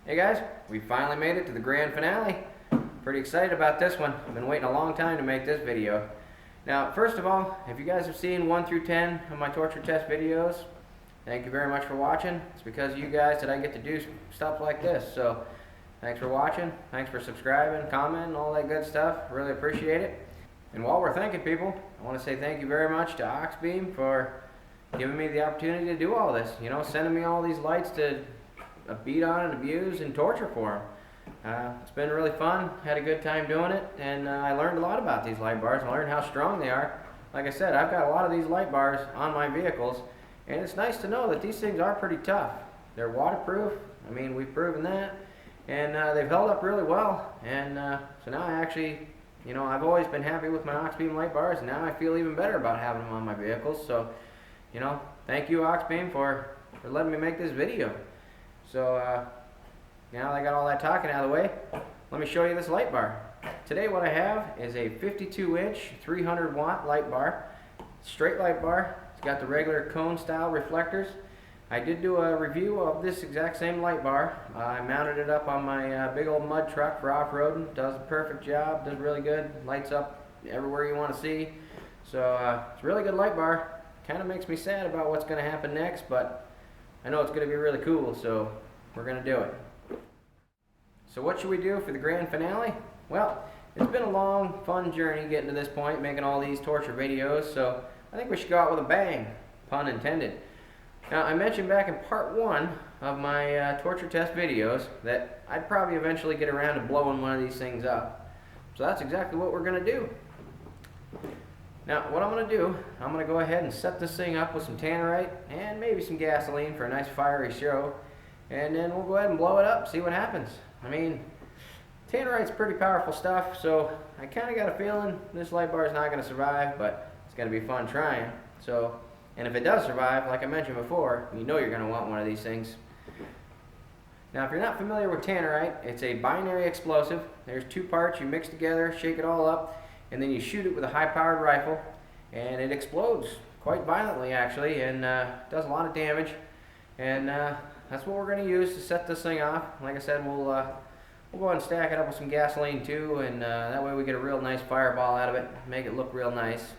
Hey guys, we finally made it to the grand finale. Pretty excited about this one. I've been waiting a long time to make this video. Now, first of all, if you guys have seen 1 through 10 of my torture test videos, thank you very much for watching. It's because of you guys that I get to do stuff like this. So, thanks for watching, thanks for subscribing, commenting, all that good stuff. Really appreciate it. And while we're thanking people, I want to say thank you very much to Auxbeam for giving me the opportunity to do all this. You know, sending me all these lights to beat on and abuse and torture for them. It's been really fun, had a good time doing it, and I learned a lot about these light bars. I learned how strong they are. Like I said, I've got a lot of these light bars on my vehicles, and it's nice to know that these things are pretty tough. They're waterproof, I mean, we've proven that, and they've held up really well. And so now I actually, you know, I've always been happy with my Auxbeam light bars, and now I feel even better about having them on my vehicles. So, you know, thank you Auxbeam for letting me make this video. So now that I got all that talking out of the way, let me show you this light bar. Today what I have is a 52-inch 300-watt light bar. Straight light bar. It's got the regular cone style reflectors. I did do a review of this exact same light bar. I mounted it up on my big old mud truck for off-roading. Does a perfect job, does really good. Lights up everywhere you want to see. So it's a really good light bar. Kind of makes me sad about what's going to happen next, but I know it's going to be really cool, so we're going to do it. So what should we do for the grand finale? Well, it's been a long, fun journey getting to this point, making all these torture videos, so I think we should go out with a bang, pun intended. Now, I mentioned back in part 1 of my torture test videos that I'd probably eventually get around to blowing one of these things up. So that's exactly what we're going to do. Now, what I'm going to do, I'm going to go ahead and set this thing up with some tannerite and maybe some gasoline for a nice fiery show. And then we'll go ahead and blow it up, see what happens. I mean, tannerite's pretty powerful stuff, so I kind of got a feeling this light bar is not going to survive, but it's going to be fun trying. So, and if it does survive, like I mentioned before, you know you're going to want one of these things. Now, if you're not familiar with tannerite, it's a binary explosive. There's 2 parts you mix together, shake it all up, and then you shoot it with a high-powered rifle, and it explodes quite violently, actually, and does a lot of damage. And that's what we're going to use to set this thing off. Like I said, we'll go ahead and stack it up with some gasoline too, and that way we get a real nice fireball out of it, make it look real nice,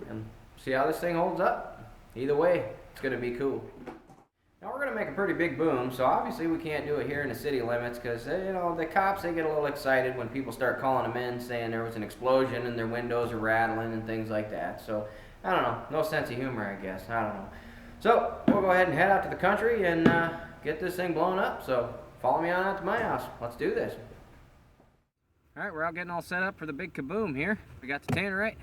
and see how this thing holds up. Either way, it's going to be cool. Now we're going to make a pretty big boom, so obviously we can't do it here in the city limits because, you know, the cops, they get a little excited when people start calling them in saying there was an explosion and their windows are rattling and things like that. So, I don't know, no sense of humor, I guess, I don't know. So, we'll go ahead and head out to the country and get this thing blown up, so follow me on out to my house. Let's do this. Alright, we're out getting all set up for the big kaboom here. We got the tannerite,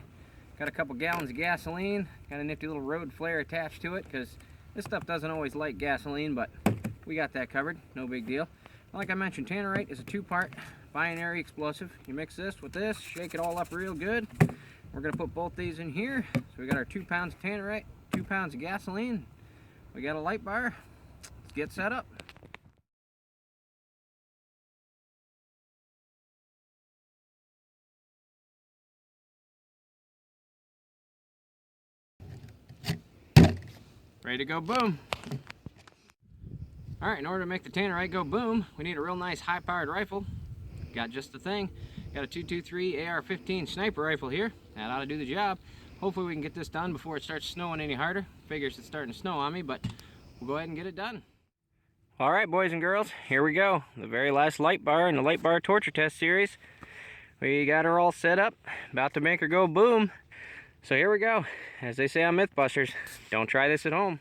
got a couple gallons of gasoline, got a nifty little road flare attached to it because this stuff doesn't always like gasoline, but we got that covered, no big deal. Like I mentioned, tannerite is a 2-part binary explosive. You mix this with this, shake it all up real good. We're going to put both these in here. So we got our 2 pounds of tannerite, 2 pounds of gasoline. We got a light bar. Let's get set up. Ready to go boom. Alright, in order to make the tannerite go boom, we need a real nice high-powered rifle. Got just the thing. Got a 223 AR-15 sniper rifle here. That ought to do the job. Hopefully we can get this done before it starts snowing any harder. Figures it's starting to snow on me, but we'll go ahead and get it done. Alright, boys and girls, here we go. The very last light bar in the light bar torture test series. We got her all set up, about to make her go boom. So here we go. As they say on Mythbusters, don't try this at home.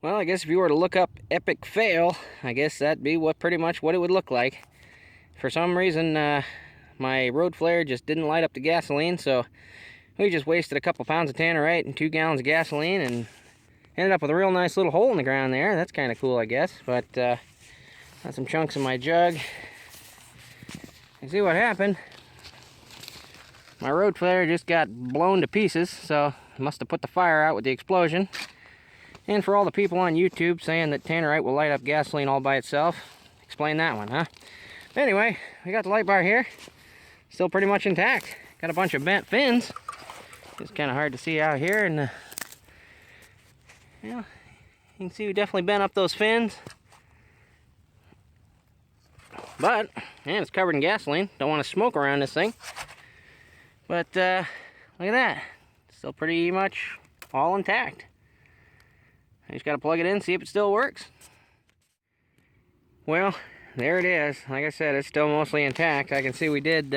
Well, I guess if you were to look up epic fail, I guess that'd be pretty much what it would look like. For some reason, my road flare just didn't light up the gasoline, so we just wasted a couple pounds of tannerite and 2 gallons of gasoline and ended up with a real nice little hole in the ground there. That's kind of cool, I guess. But got some chunks in my jug. You see what happened? My road flare just got blown to pieces, so I must have put the fire out with the explosion. And for all the people on YouTube saying that tannerite will light up gasoline all by itself, explain that one, huh? Anyway, we got the light bar here. Still pretty much intact. Got a bunch of bent fins. It's kind of hard to see out here. And you can see we definitely bent up those fins. But, man, it's covered in gasoline. Don't want to smoke around this thing. But, look at that. Still pretty much all intact. I just got to plug it in, see if it still works. Well, there it is. Like I said, it's still mostly intact. I can see we did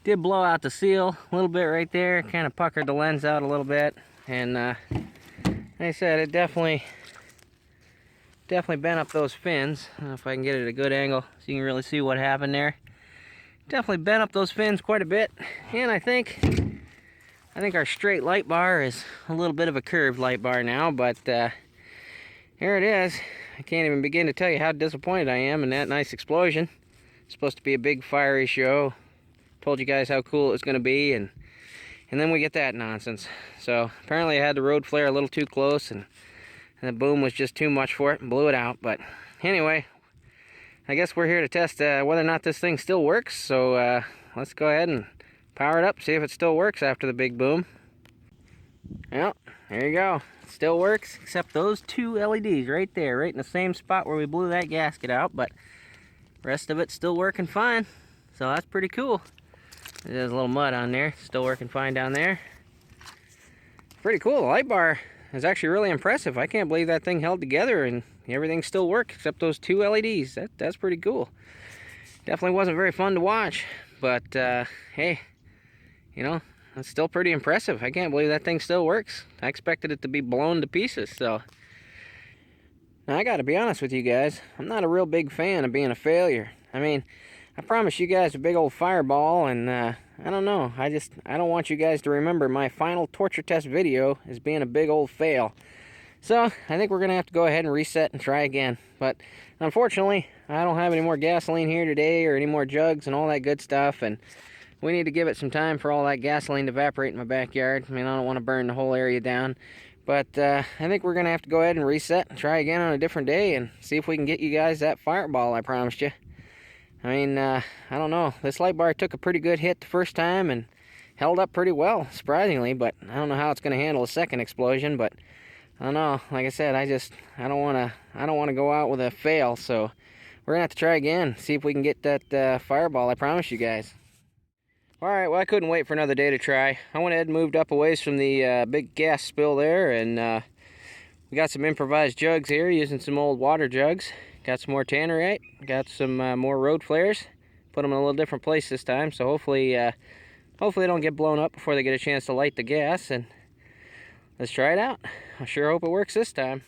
blow out the seal a little bit right there. Kind of puckered the lens out a little bit. And like I said, it definitely bent up those fins. I don't know if I can get it at a good angle so you can really see what happened there. Definitely bent up those fins quite a bit. And I think our straight light bar is a little bit of a curved light bar now, but here it is. I can't even begin to tell you how disappointed I am in that nice explosion. It's supposed to be a big fiery show. Told you guys how cool it was going to be, and then we get that nonsense. So apparently I had the road flare a little too close, and the boom was just too much for it and blew it out. But anyway, I guess we're here to test whether or not this thing still works. So let's go ahead and power it up, see if it still works after the big boom. Well, there you go. It still works, except those 2 LEDs right there, right in the same spot where we blew that gasket out. But the rest of it's still working fine. So that's pretty cool. There's a little mud on there. Still working fine down there. Pretty cool. The light bar is actually really impressive. I can't believe that thing held together and everything still worked except those 2 LEDs. That's pretty cool. Definitely wasn't very fun to watch, but hey, you know, it's still pretty impressive. I can't believe that thing still works. I expected it to be blown to pieces. So now I gotta be honest with you guys, I'm not a real big fan of being a failure. I mean, I promised you guys a big old fireball, and I don't know. I don't want you guys to remember my final torture test video as being a big old fail. So I think we're gonna have to go ahead and reset and try again. But unfortunately, I don't have any more gasoline here today or any more jugs and all that good stuff, and we need to give it some time for all that gasoline to evaporate in my backyard. I mean, I don't want to burn the whole area down. But I think we're gonna have to go ahead and reset and try again on a different day and see if we can get you guys that fireball I promised you. I mean, I don't know. This light bar took a pretty good hit the first time and held up pretty well, surprisingly, but I don't know how it's going to handle a second explosion. But I don't know. Like I said, I don't want to go out with a fail, so we're going to have to try again, see if we can get that fireball I promised you guys. Alright, well, I couldn't wait for another day to try. I went ahead and moved up a ways from the big gas spill there, and we got some improvised jugs here using some old water jugs. Got some more tannerite, got some more road flares. Put them in a little different place this time, so hopefully they don't get blown up before they get a chance to light the gas. And let's try it out. I sure hope it works this time.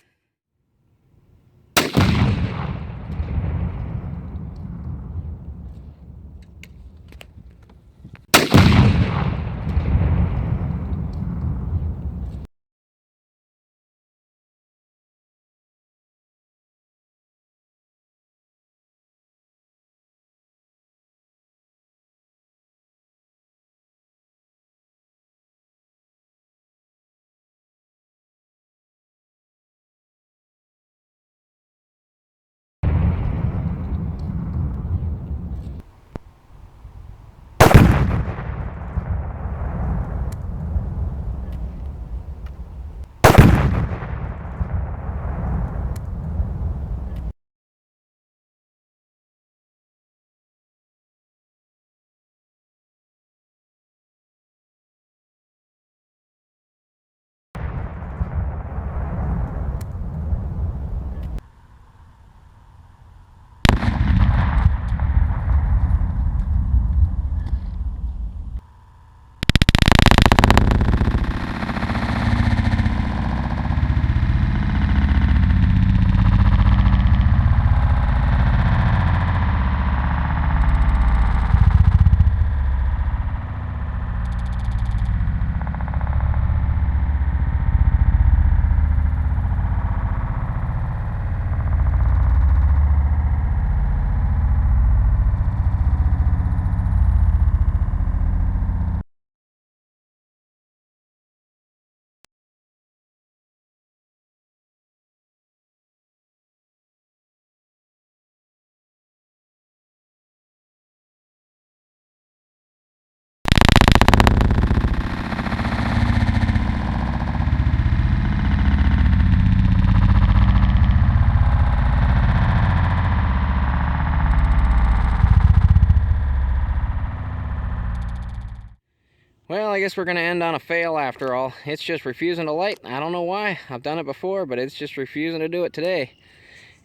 Well, I guess we're going to end on a fail after all. It's just refusing to light. I don't know why. I've done it before, but it's just refusing to do it today.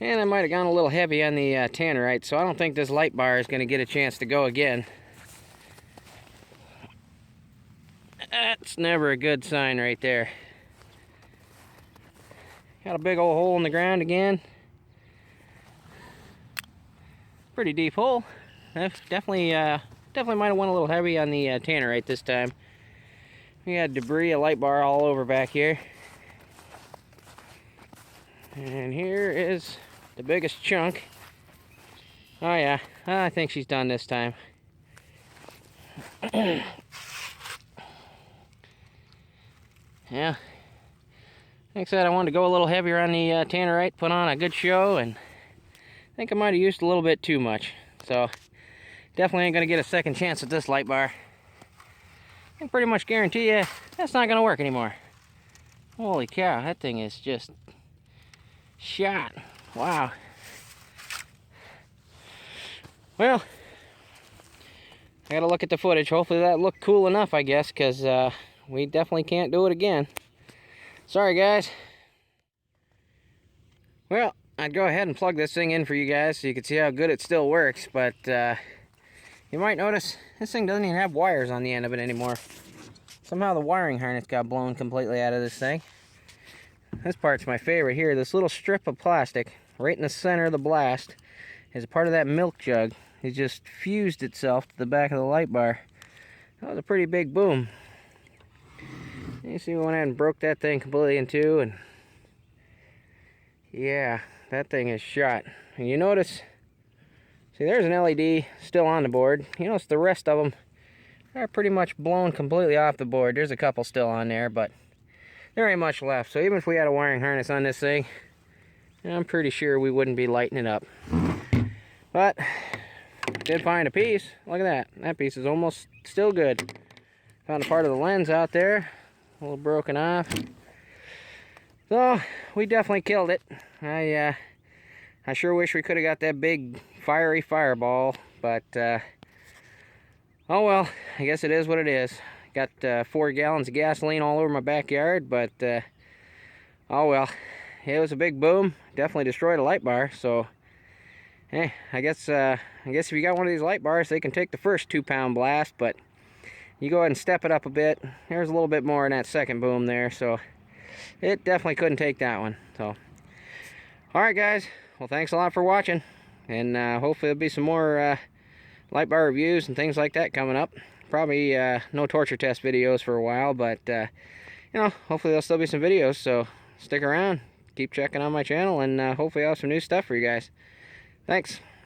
And I might have gone a little heavy on the tannerite, so I don't think this light bar is going to get a chance to go again. That's never a good sign right there. Got a big old hole in the ground again. Pretty deep hole. That's definitely might have went a little heavy on the tannerite this time. We had debris, a light bar all over back here. And here is the biggest chunk. Oh yeah, I think she's done this time. Yeah, like I said, I wanted to go a little heavier on the tannerite, put on a good show, and I think I might have used a little bit too much. So definitely ain't gonna get a second chance at this light bar. I can pretty much guarantee you that's not gonna work anymore. Holy cow, that thing is just shot. Wow. Well, I gotta look at the footage. Hopefully that looked cool enough, I guess, because we definitely can't do it again. Sorry, guys. Well, I'd go ahead and plug this thing in for you guys so you can see how good it still works, but you might notice this thing doesn't even have wires on the end of it anymore. Somehow the wiring harness got blown completely out of this thing. This part's my favorite here. This little strip of plastic right in the center of the blast is a part of that milk jug. It just fused itself to the back of the light bar. That was a pretty big boom. You see, we went ahead and broke that thing completely in two, and yeah, that thing is shot. And you notice, see, there's an LED still on the board. You notice the rest of them are pretty much blown completely off the board. There's a couple still on there, but there ain't much left. So even if we had a wiring harness on this thing, I'm pretty sure we wouldn't be lighting it up. But did find a piece. Look at that. That piece is almost still good. Found a part of the lens out there, a little broken off. So we definitely killed it. I sure wish we could have got that big fiery fireball, but oh well, I guess it is what it is. Got 4 gallons of gasoline all over my backyard, but oh well. It was a big boom. Definitely destroyed a light bar, so hey, I guess if you got one of these light bars, they can take the first 2-pound blast, but you go ahead and step it up a bit. There's a little bit more in that second boom there, so it definitely couldn't take that one. So alright guys, well thanks a lot for watching, and hopefully there'll be some more light bar reviews and things like that coming up. Probably no torture test videos for a while, but you know, hopefully there'll still be some videos, so stick around, keep checking on my channel, and hopefully I'll have some new stuff for you guys. Thanks.